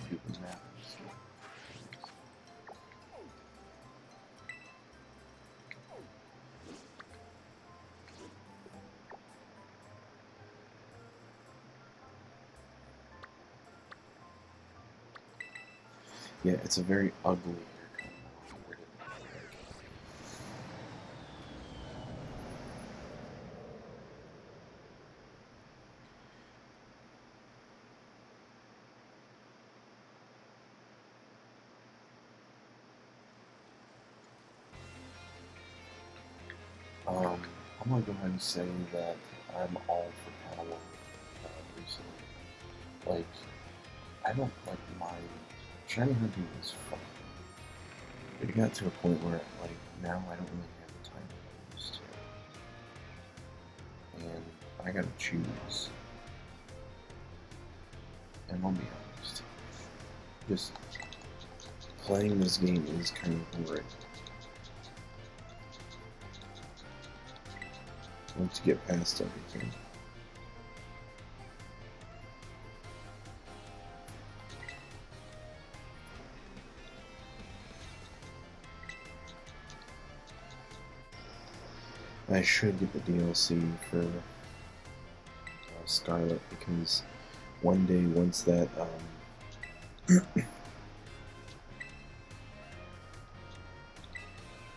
do the math. Yeah, it's a very ugly haircut. I'm gonna go ahead and say that I'm all for Padawan recently. Like, I don't like my shiny hunting is fun. But it got to a point where, like, now I don't really have the time I used to. And I gotta choose. And I'll be honest, just playing this game is kind of boring. Once you get past everything. I should get the DLC for Scarlet, because one day, once that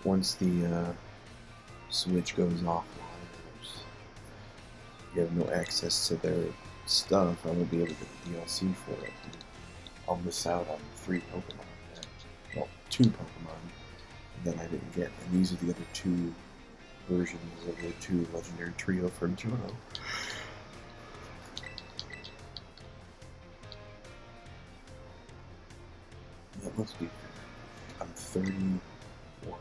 once the Switch goes offline, you have no access to their stuff, I won't be able to get the DLC for it. I'll miss out on 3 Pokemon, well, 2 Pokemon that I didn't get, and these are the other 2 versions of the 2 legendary trio from Johto. That must be fair. I'm 31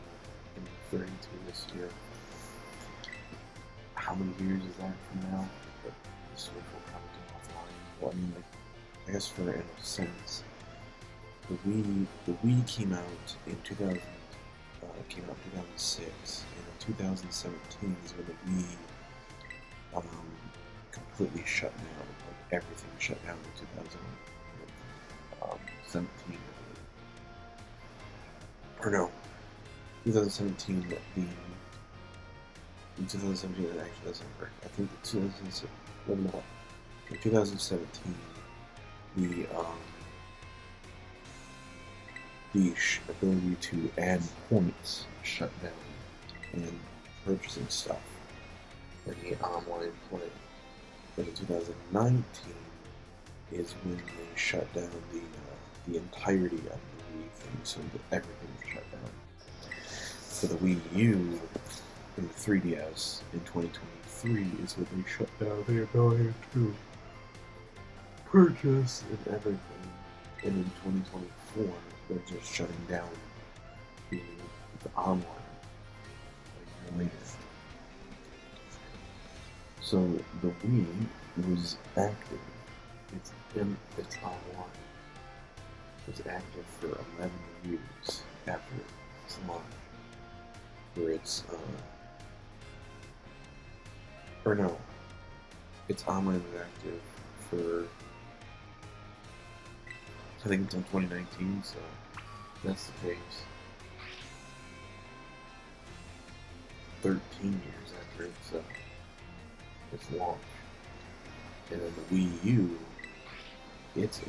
and 32 this year. How many years is that from now? But the Switch will probably go offline. Well, I mean, like, I guess in a sense, the Wii came out in 2000. Came out in 2006, and in 2017 is when the Wii completely shut down. Like, everything shut down in 2017. Or no, 2017. In 2017 it actually doesn't work. I think in 2017 the ability to add points shut down and purchasing stuff in the online play. But in 2019 is when they shut down the entirety of the Wii thing, so that everything was shut down. For the Wii U and the 3DS in 2023 is when they shut down the ability to purchase and everything. And in 2024, they're just shutting down the online, like, related. So the Wii was active. It's online. It was active for 11 years after its launch. Where it's or no, it's online was active for, I think, until 2019, so that's the case. 13 years after its launch. And then the Wii U, it's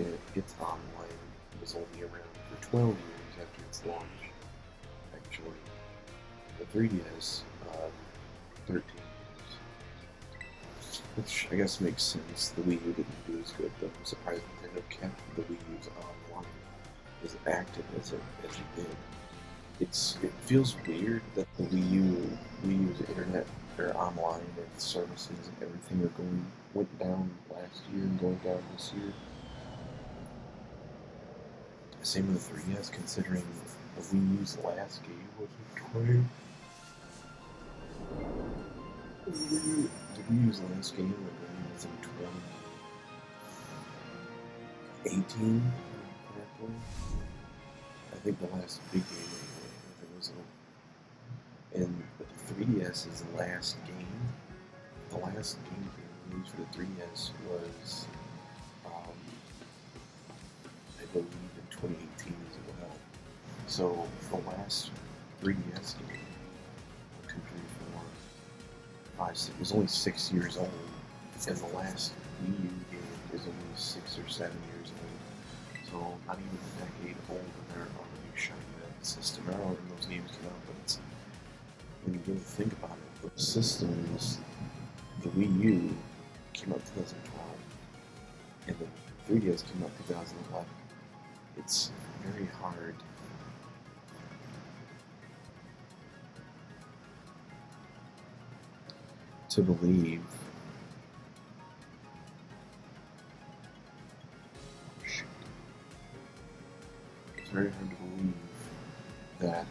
online. It was only around for 12 years after its launch, actually. The 3DS, 13 years. Which I guess makes sense. The Wii U didn't do as good, but I'm surprised Nintendo kept the Wii U's online as active as it did. It feels weird that the Wii U's internet or online and services and everything went down last year and going down this year. Same with the 3DS, considering the Wii U's last game was in 20. The Wii U's last game was in 2018, correctly. I think the last big game was and the 3DS's last game. The last game released for the 3DS was, I believe, in 2018 as well. So the last 3DS game, 1, 2, 3, 4, 5, 6, it was only 6 years old, and the last Wii U game is only 6 or 7 years old. So not even a decade old, and they're already shining that system out, and those games came out. But it's, when you really think about it, the systems, the Wii U came out 2012, and the 3DS came out 2011. It's very hard to believe. It's very hard to believe that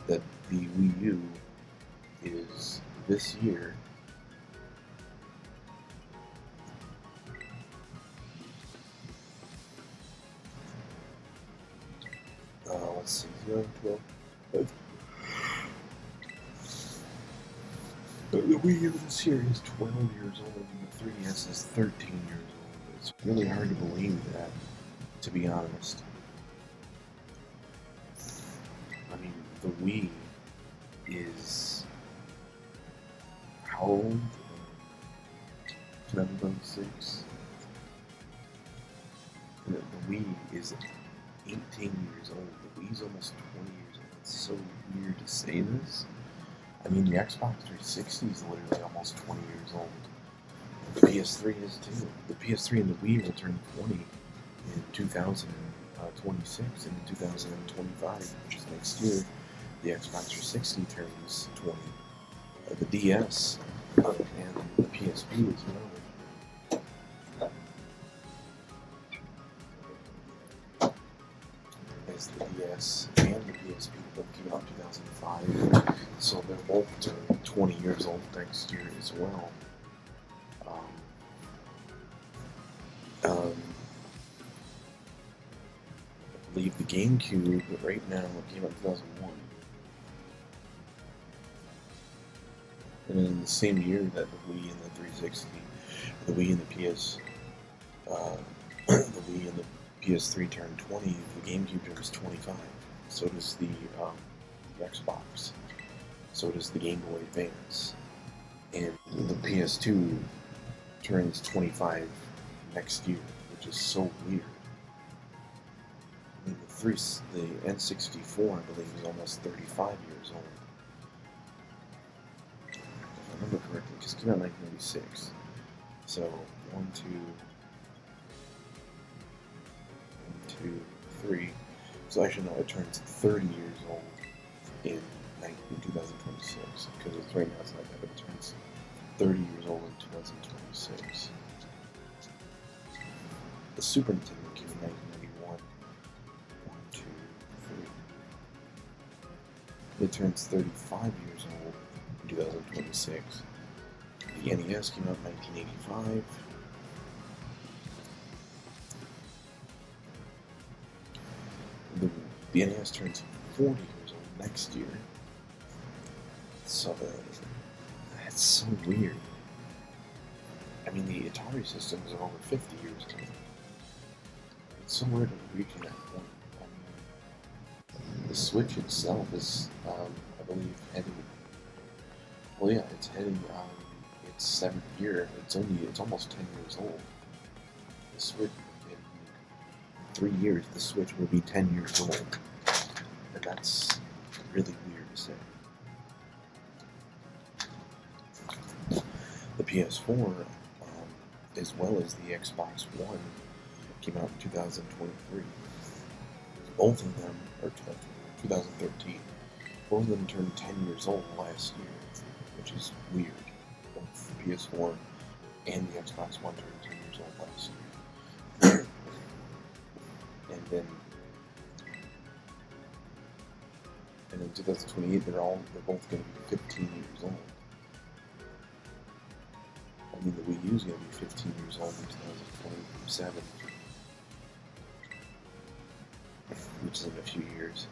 that the Wii U is this year let's see, 12. The Wii U this year is 12 years old, and the 3DS is 13 years old. It's really hard to believe that, to be honest. I mean, the Wii is how old? 2006. The Wii is 18 years old. The Wii's almost 20 years old. It's so weird to say this. I mean, the Xbox 360 is literally almost 20 years old. The PS3 is too. The PS3 and the Wii will turn 20 in 2026 and in 2025, which is next year. The Xbox 360 turns 20. The DS and the PSP as well. As the DS and the PSP both came out in 2005, so they're both turning 20 years old next year as well. I believe the GameCube right now came out in 2001. And in the same year that the Wii and the 360, the Wii and the the Wii and the PS3 turned 20, the GameCube turns 25. So does the Xbox. So does the Game Boy Advance. And the PS2 turns 25 next year, which is so weird. I mean, the N64, I believe, is almost 35 years old. If I remember correctly, because it came out in 1996. So, 1, 2, 3. So actually, no, it turns 30 years old in 2026. Because it's right now, it's like that, but it turns 30 years old in 2026. The Super Nintendo came in 1991. 1, 2, 3. It turns 35 years old in 2026. The NES came out in 1985. The NES turns 40 years old next year. So that's so weird. I mean, the Atari systems are over 50 years old. It's so weird reaching that point. I mean, the Switch itself is, I believe, heading. Well, yeah, it's heading its 7th year. It's almost 10 years old. The Switch, in 3 years, the Switch will be 10 years old, and that's really weird to say. The PS4, as well as the Xbox One, came out in 2023. Both of them, or 2013, both of them turned 10 years old last year, which is weird. Both the PS4 and the Xbox One turned 10 years old last year. And then in 2028, they're both going to be 15 years old. I mean, the Wii U is going to be 15 years old in 2027. which is in a few years.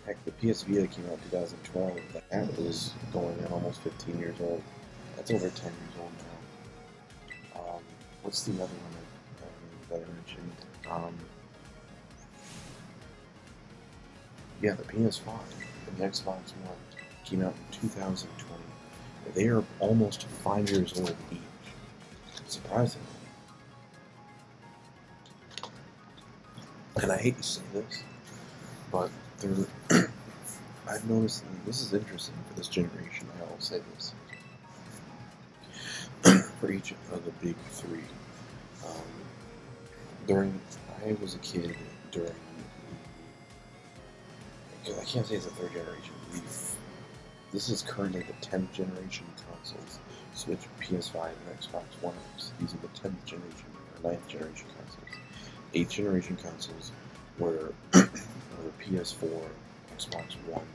Heck, the PS Vita came out in 2012. That was going on almost 15 years old. That's over 10 years old now. What's the other one that I mentioned? Yeah, the PS5 and the Xbox One came out in 2020. They are almost 5 years old each. Surprisingly. And I hate to say this, but they're I've noticed, and this is interesting for this generation, I will say this. For each of the big three. I was a kid during I can't say it's the third generation. This is currently the 10th generation consoles. Switch, PS5, and Xbox One X. These are the 10th generation or 9th generation consoles. 8th generation consoles were PS4, Xbox One,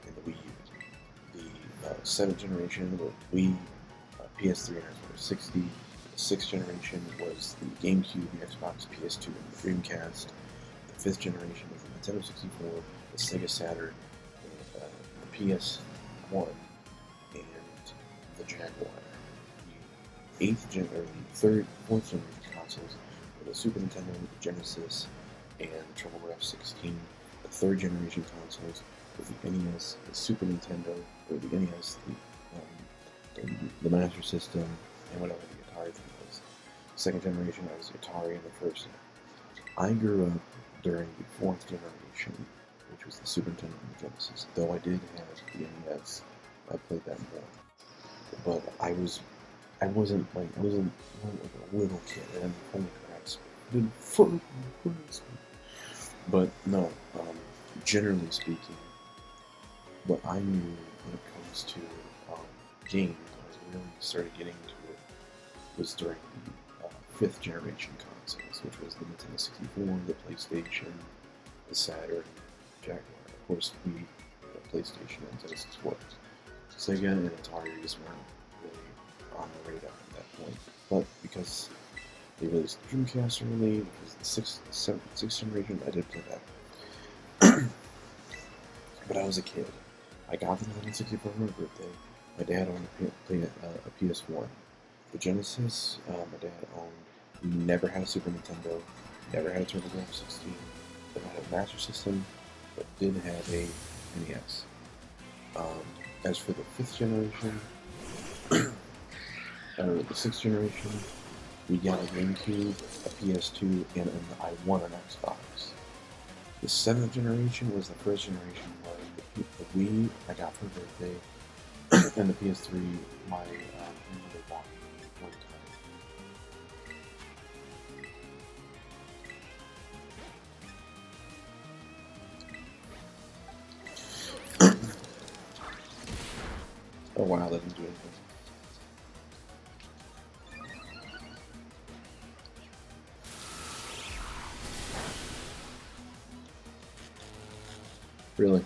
and the Wii U. The 7th generation were Wii, PS3, and Xbox 360. The 6th generation was the GameCube, the Xbox, PS2, and the Dreamcast. The 5th generation was the Nintendo 64, the Sega Saturn, the PS1, and the Jaguar. The 4th generation consoles were the Super Nintendo, the Genesis, and the TurboGrafx-16. The 3rd generation consoles were the NES, the Super Nintendo, or the NES, the Master System, and whatever the Atari thing was. 2nd generation, that was the Atari, and the first. I grew up during the 4th generation, which was the Super Nintendo and the Genesis. Though I did have the NES, I played that more. But I wasn't like a little kid. I didn't fully grasp. But no, generally speaking, what I knew when it comes to games, I really started getting into it, was during the 5th generation consoles, which was the Nintendo 64, the PlayStation, the Saturn, Jaguar, of course, Wii, the PlayStation, and Genesis was. Sega and Atari just weren't really on the radar at that point. But because they released the Dreamcast early, which was the 6th generation, I did play that. But I was a kid. I got the Nintendo 64 for my birthday. My dad owned a PS1. The Genesis, my dad owned. We never had a Super Nintendo, never had a TurboGrafx-16, never had a Master System, but did have a NES. As for the 5th generation, or the 6th generation, we got a GameCube, a PS2, and I won an Xbox. The 7th generation was the first generation where the Wii I got for birthday, and the PS3 my grandmother bought me one time. Oh wow, that didn't do anything. Really?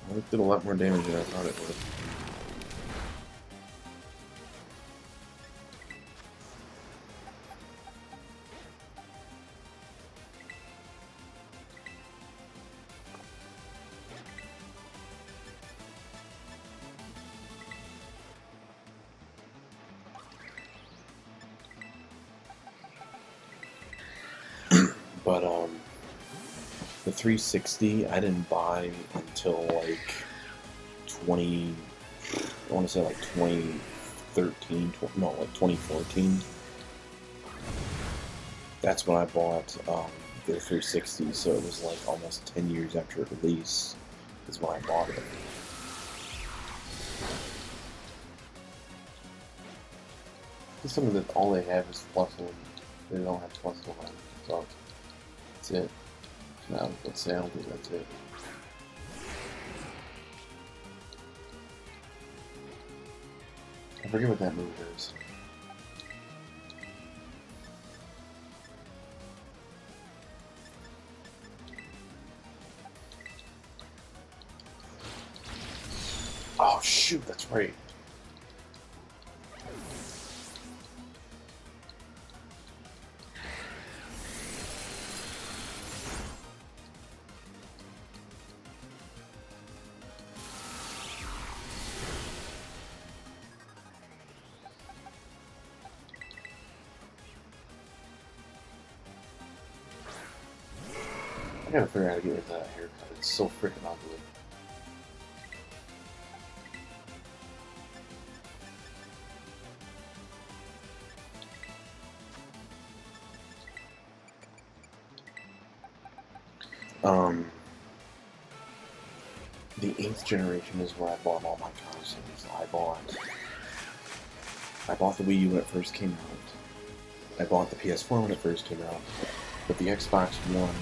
Well, it did a lot more damage than I thought it would. But the 360 I didn't buy until like I want to say like 2013, no, like 2014. That's when I bought the 360, so it was like almost 10 years after it released is when I bought it. Just something that all they have is plus one. They don't have plus one, so that's it. No, let's say I don't think that's it. I forget what that move is. shoot, that's right. I gotta figure out how to get rid of that haircut. It's so freaking ugly. The 8th generation is where I bought all my consoles. I bought the Wii U when it first came out. I bought the PS4 when it first came out. But the Xbox One,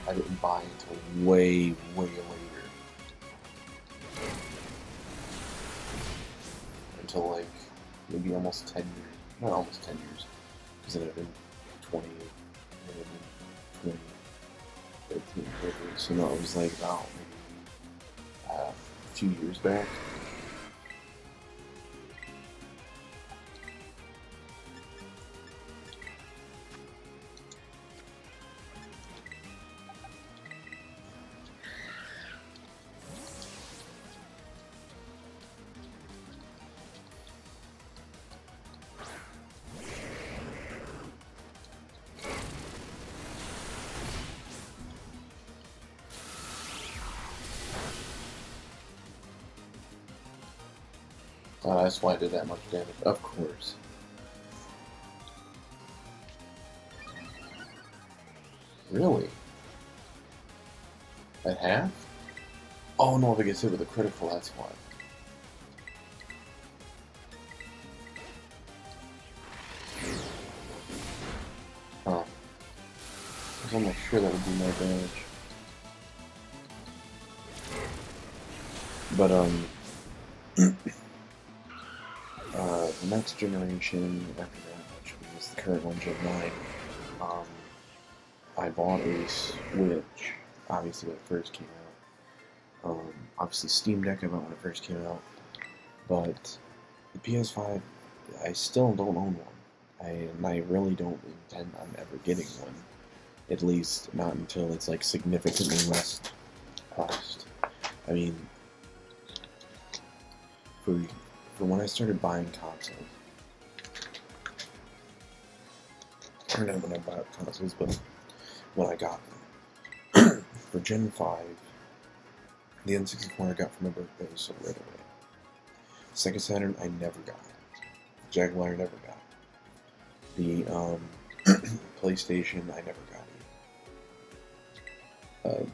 I didn't buy until way, way later. Until like, maybe almost 10 years. Not almost 10 years. Because it had been 20, 13, 14. So no, it was like about maybe a few years back. That's why I did that much damage. Of course. Really? At half? Oh no, if it gets hit with a critical, that's why. Huh. I was almost sure that would do more damage. But, the next generation after that, which was the current one, Gen 9, I bought a Switch, obviously when it first came out. Obviously Steam Deck I bought when it first came out, but the PS5, I still don't own one. And I really don't intend on ever getting one. At least not until it's like significantly less cost. I mean, for when I started buying consoles, or not when I bought consoles, but when I got them. For Gen 5, the N64 I got for my birthday was sold right away. Sega Saturn I never got. Jaguar I never got. The PlayStation I never got.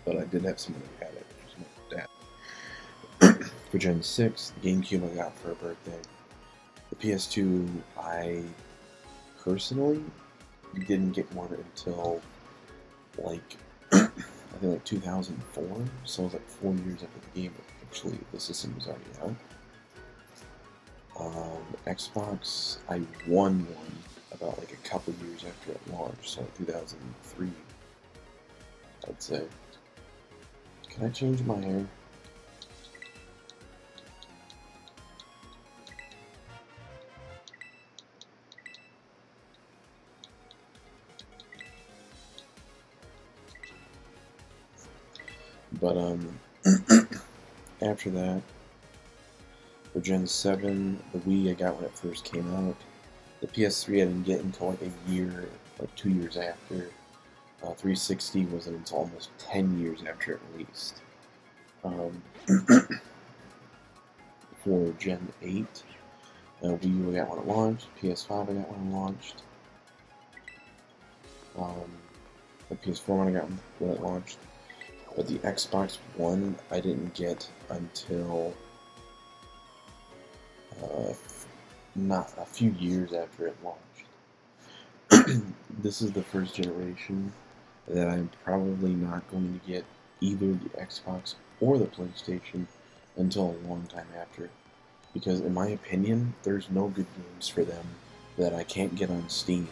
But I did have someone who had it, which was my dad. For Gen 6, the GameCube I got for a birthday. The PS2, I personally didn't get one until like I think like 2004, so it was like 4 years after the game. Actually, the system was already out. Xbox, I won one about like a couple years after it launched, so 2003, I'd say. Can I change my hair? But, after that, for Gen 7, the Wii I got when it first came out. The PS3 I didn't get until like a year, like 2 years after. 360 wasn't until almost 10 years after it released. For Gen 8, Wii U I got when it launched. PS5 I got when it launched. The PS4 one I got when it launched. But the Xbox One I didn't get until not a few years after it launched. This is the first generation that I'm probably not going to get either the Xbox or the PlayStation until a long time after. Because in my opinion, there's no good games for them that I can't get on Steam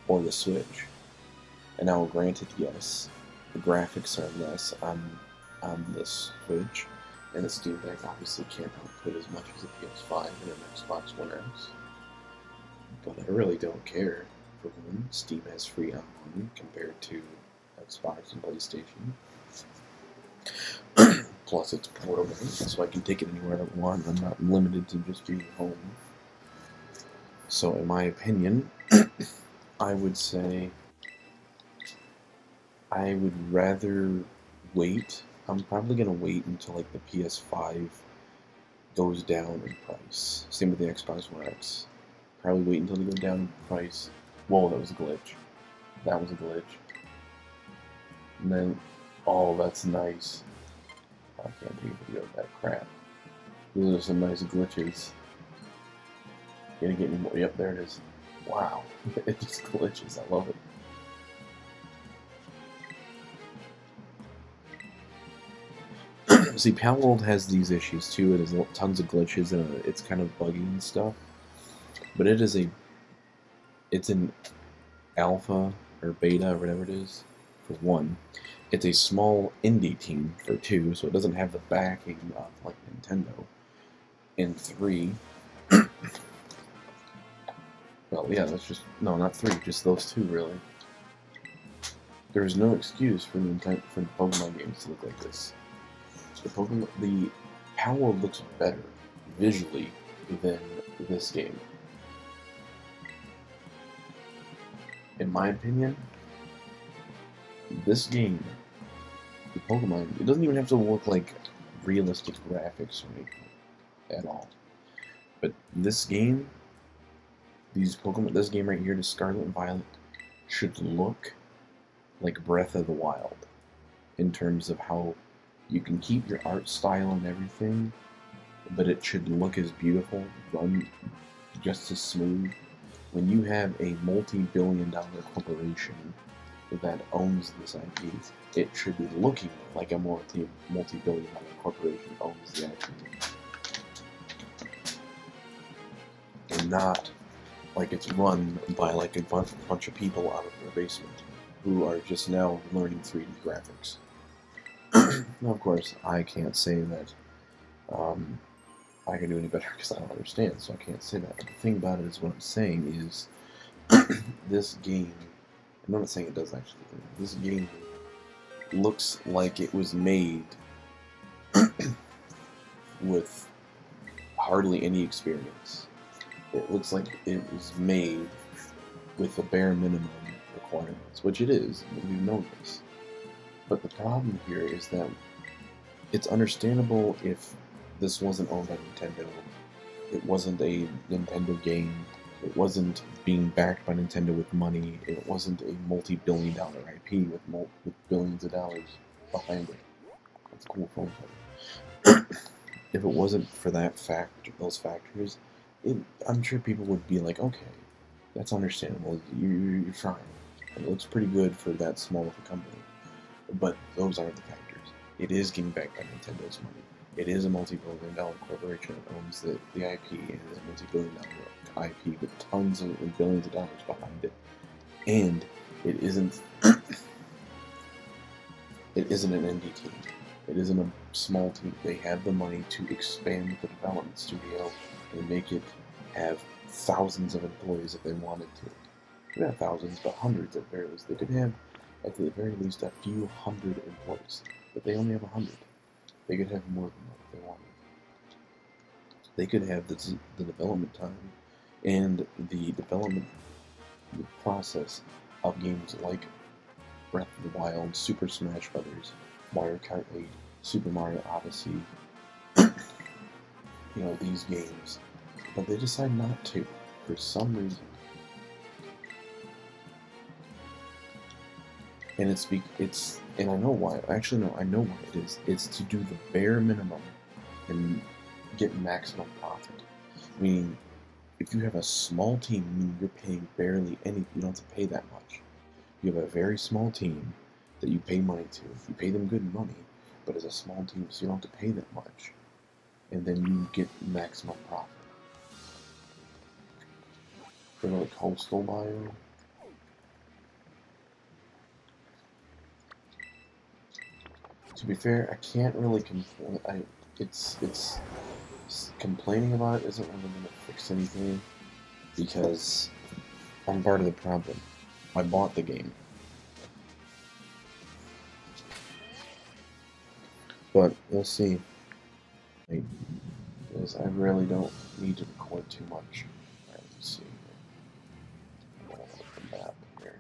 or the Switch. And now granted, yes, the graphics are less on the Switch, And the Steam Deck obviously can't output as much as a PS5 and an Xbox One X. But I really don't care. For one, Steam has free online compared to Xbox and PlayStation. Plus, it's portable, so I can take it anywhere I want. I'm not limited to just being home. So, in my opinion, I would say I would rather wait. I'm probably going to wait until like the PS5 goes down in price. Same with the Xbox One X. Probably wait until they go down in price. Whoa, that was a glitch. That was a glitch. And then, oh, that's nice. I can't take a video of that crap. Those are some nice glitches. Gonna get any more? Yep, there it is. Wow, it just glitches. I love it. See, Palworld has these issues too. It has tons of glitches and it's kind of buggy and stuff. But it's an alpha or beta or whatever it is. For one, it's a small indie team. For two, so it doesn't have the backing of like Nintendo. And three, well, yeah, that's just no, not three, just those two really. There's no excuse for the Pokemon games to look like this. The Power looks better visually than this game. In my opinion, this game, the Pokemon, it doesn't even have to look like realistic graphics or anything at all. But this game, this game right here, the Scarlet and Violet, should look like Breath of the Wild in terms of how you can keep your art style and everything, but it should look as beautiful, run just as smooth. When you have a multi-billion-dollar corporation that owns this IP, it should be looking like a multi-billion-dollar corporation owns the IP. And not like it's run by like a bunch of people out of their basement who are just now learning 3D graphics. Now, of course, I can't say that I can do any better because I don't understand, so I can't say that. But the thing about it is, what I'm saying is, this game, I'm not saying it does actually, this game looks like it was made with hardly any experience. It looks like it was made with the bare minimum requirements, which it is, we've known this. But the problem here is that it's understandable if this wasn't owned by Nintendo, it wasn't a Nintendo game, it wasn't being backed by Nintendo with money, it wasn't a multi-billion-dollar IP with billions of dollars behind it. That's a cool phone cover. If it wasn't for those factors, I'm sure people would be like, okay, that's understandable, you're trying. And it looks pretty good for that small of a company. But those aren't the factors. It is getting backed by Nintendo's money. It is a multi-billion-dollar corporation that owns the IP, and it is a multi-billion-dollar IP with tons and billions of dollars behind it. And it isn't an indie team. It isn't a small team. They have the money to expand the development studio and make it have thousands of employees if they wanted to. Not thousands, but hundreds at very least. They could have, at the very least, a few hundred employees, but they only have 100. They could have more than that if they wanted. They could have the development time and the development process of games like Breath of the Wild, Super Smash Bros., Mario Kart 8, Super Mario Odyssey, these games. But they decide not to, for some reason. And and I know why. Actually, no, I know why it is. It's to do the bare minimum and get maximum profit. Meaning, if you have a small team, you're paying barely anything. You don't have to pay that much. You have a very small team that you pay money to. You pay them good money, but it's a small team, so you don't have to pay that much. And then you get maximum profit. For like Coastal Bio. To be fair, I can't really complain. it's complaining about it isn't really going to fix anything, because I'm part of the problem. I bought the game. But we'll see. Because I really don't need to record too much. Alright, let's see. I'm gonna look at the map here.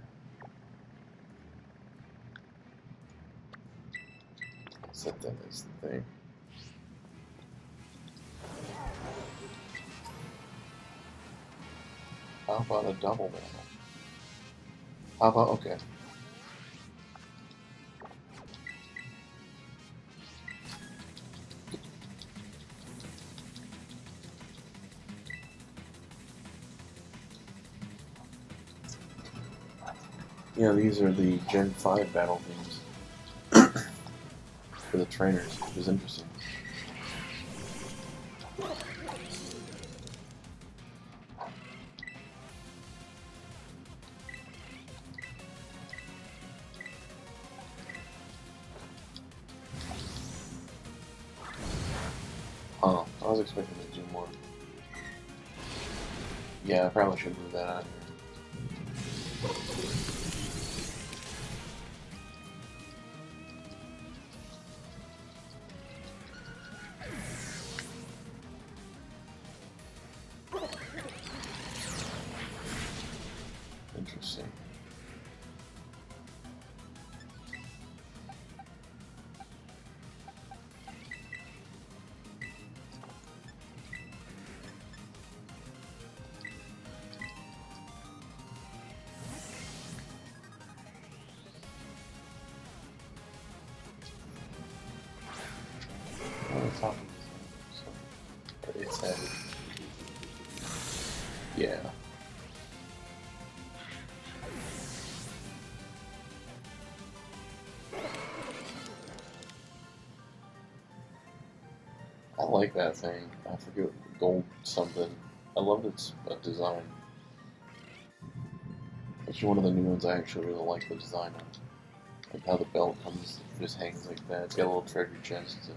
Set that as the thing. How about a double battle? How about, okay. Yeah, these are the Gen 5 battle themes for the trainers, which is interesting. Oh, I was expecting to do more. Yeah, I probably should move that out here. Interesting. It's heavy. It's heavy. Yeah. I like that thing. I forget gold something. I love its design. It's one of the new ones I actually really like the design of. Like how the belt comes, just hangs like that. It's got a little treasure chest.